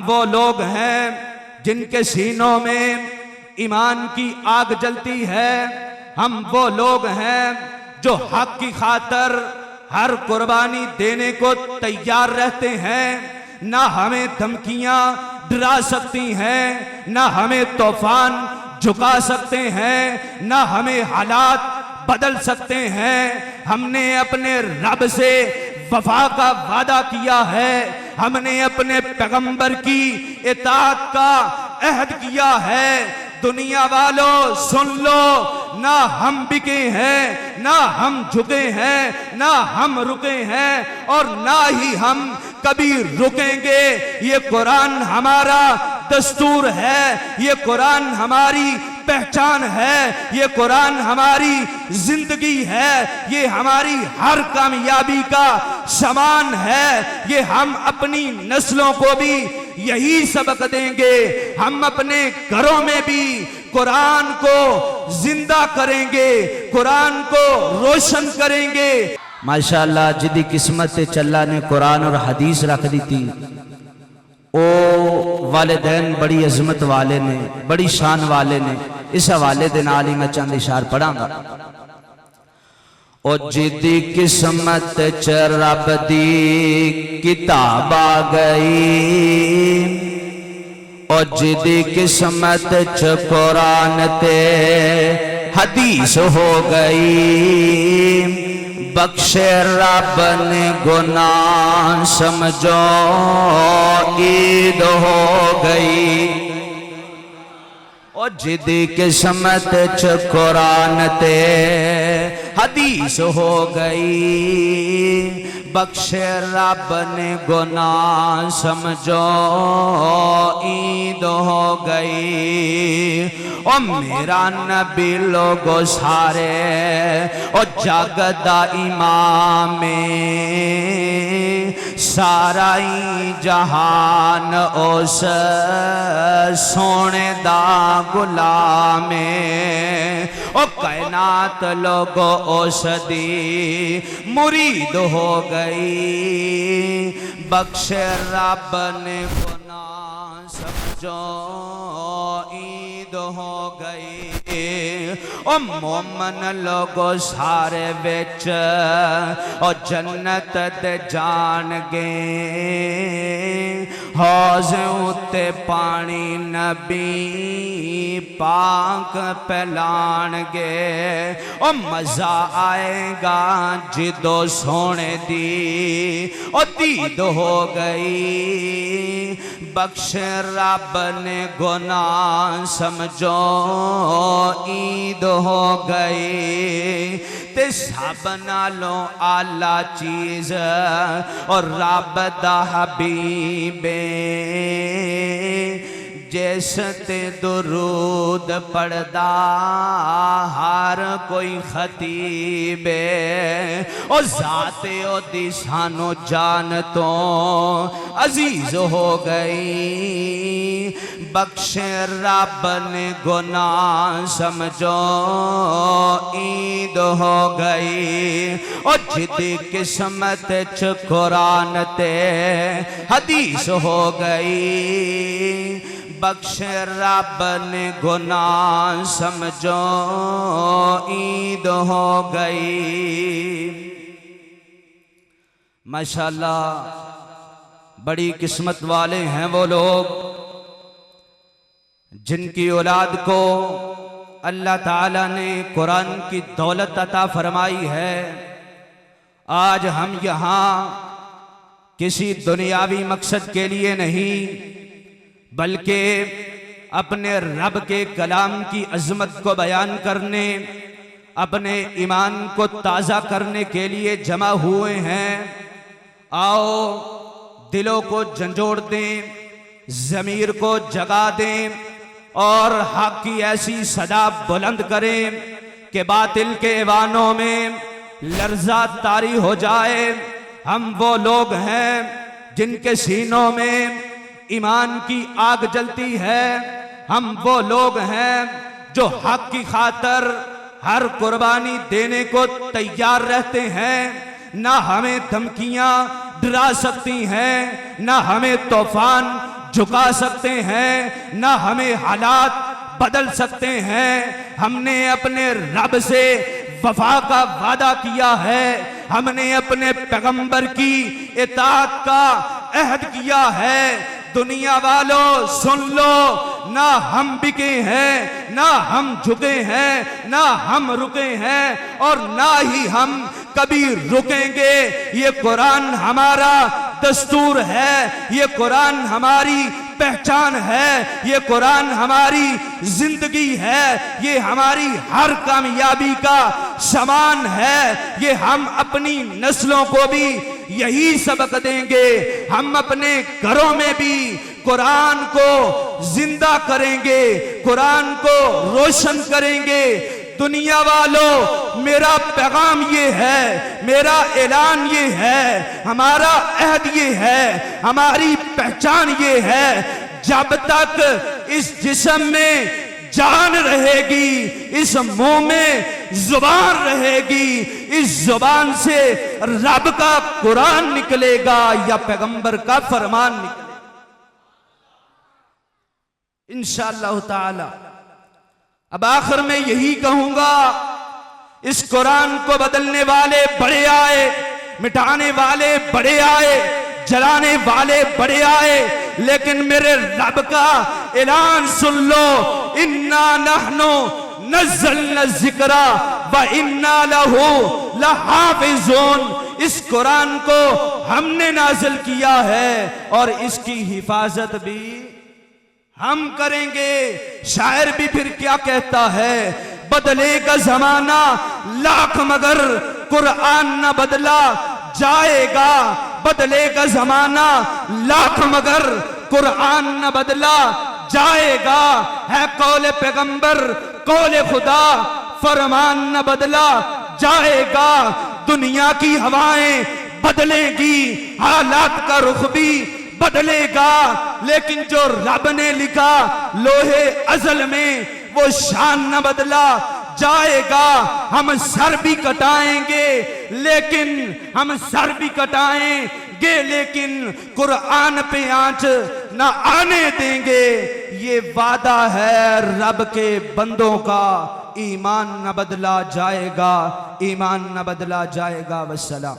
वो लोग हैं जिनके सीनों में ईमान की आग जलती है। हम वो लोग हैं जो हक की खातर हर कुर्बानी देने को तैयार रहते हैं। ना हमें धमकियां डरा सकती हैं, ना हमें तूफान झुका सकते हैं, ना हमें हालात बदल सकते हैं। हमने अपने रब से वफा का वादा किया है, हमने अपने पैगंबर की इताअत का अहद किया है। दुनिया वालों सुन लो, ना हम बिके हैं, ना हम झुके हैं, ना हम रुके हैं और ना ही हम कभी रुकेंगे। ये कुरान हमारा दस्तूर है, ये कुरान हमारी पहचान है, ये कुरान हमारी जिंदगी है, ये हमारी हर कामयाबी का सामान है। ये हम अपनी नस्लों को भी यही सबक देंगे। हम अपने घरों में भी कुरान को जिंदा करेंगे, कुरान को रोशन करेंगे। माशाअल्लाह जिदी किस्मत ते चल्ला ने कुरान और हदीस रख दी थी, ओ वालिदैन बड़ी अजमत वाले ने, बड़ी शान वाले ने। इस हवाले दे नाल ही मैं चंद इशार पढ़ांगा। ओ जिदी किस्मत च रब दी किताब आ गई, ओ जिदी किस्मत च कुरान ते हदीस हो गई। बख्शे रब ने गुनाह समझो ईद हो गई। और जिदी किस्मत च कुरान ते हदीस हो गई। बख्शे रब ने गुनाह समझो ईद हो गई। ओ मेरा नबी लोगो सारे ओ जगदा इमाम सारा ही जहान उस सोने दा गुलाम। ओ कायनात लोगो उस दी मुरीद हो गई। बख्शे रब ने गुनाह समझो ईद हो गई। ओ मोमन लोगो सारे बिच ओ जन्नत दे जान गे। हौज उत्ते पानी नबी पाक पैलान गे। ओ मजा आएगा जिदो सोने दी ओ दीद हो गई। बख्श रब ने गुनाह समझो ईद हो गई। ते सब नालों आला चीज और रब दा हबीबे जिस ते दुरूद पढ़दा हर कोई खतीबे। ओ जाते ओ दी सानो जान तो अजीज हो गई। बख्शे रब ने गुनाह समझो ईद हो गई। ओ जिदी किस्मत च कुरान ते हदीस हो गई। बख्शे रब ने गुनाह समझो ईद हो गई। माशाअल्लाह बड़ी किस्मत वाले हैं वो लोग जिनकी औलाद को अल्लाह ताला ने कुरान की दौलत अता फरमाई है। आज हम यहाँ किसी दुनियावी मकसद के लिए नहीं बल्कि अपने रब के कलाम की अजमत को बयान करने, अपने ईमान को ताज़ा करने के लिए जमा हुए हैं। आओ दिलों को झंझोड़ दें, ज़मीर को जगा दें और हक की ऐसी सदा बुलंद करें कि बातिल के ऐवानों में लर्जा तारी हो जाए। हम वो लोग हैं जिनके सीनों में ईमान की आग जलती है। हम वो लोग हैं जो हक की खातर हर कुर्बानी देने को तैयार रहते हैं। ना हमें धमकियां डरा सकती हैं, ना हमें तूफान झुका सकते हैं, ना हमें हालात बदल सकते हैं। हमने अपने रब से वफा का वादा किया है, हमने अपने पैगंबर की इताअत का अहद किया है। दुनिया वालों सुन लो, ना हम बिके हैं, ना हम झुके हैं, ना हम रुके हैं और ना ही हम कभी रुकेंगे। ये कुरान हमारा दस्तूर है, ये कुरान हमारी पहचान है, ये कुरान हमारी जिंदगी है, ये हमारी हर कामयाबी का सामान है। ये हम अपनी नस्लों को भी यही सबक देंगे। हम अपने घरों में भी कुरान को जिंदा करेंगे, कुरान को रोशन करेंगे। दुनिया वालों, मेरा पैगाम ये है, मेरा ऐलान ये है, हमारा अहद ये है, हमारी पहचान ये है, जब तक इस जिस्म में जान रहेगी, इस मुंह में जुबान रहेगी, इस जुबान से रब का कुरान निकलेगा या पैगंबर का फरमान निकलेगा इंशाअल्लाह ताला। अब आखिर में यही कहूंगा, इस कुरान को बदलने वाले बड़े आए, मिटाने वाले बड़े आए, जलाने वाले बड़े आए, लेकिन मेरे रब का ऐलान सुन लो, इन्ना नहनु नज़्ज़लना ज़िक्रा व इन्ना लहू लहाफ़िज़ून। इस कुरान को हमने नाज़िल किया है और इसकी हिफाजत भी हम करेंगे। शायर भी फिर क्या कहता है, बदलेगा जमाना लाख मगर कुरान न बदला जाएगा। बदलेगा जमाना लाख मगर कुरान न बदला जाएगा। है कौले पैगंबर कौले खुदा, फरमान न बदला जाएगा। दुनिया की हवाएं बदलेगी, हालात का रुख भी बदलेगा, लेकिन जो रब ने लिखा लोहे अजल में वो शान न बदला जाएगा। हम सर भी कटाएंगे, लेकिन हम सर भी कटाएंगे, लेकिन कुरान पे आंच न आने देंगे। ये वादा है रब के बंदों का, ईमान न बदला जाएगा, ईमान न बदला जाएगा। वस्सलाम।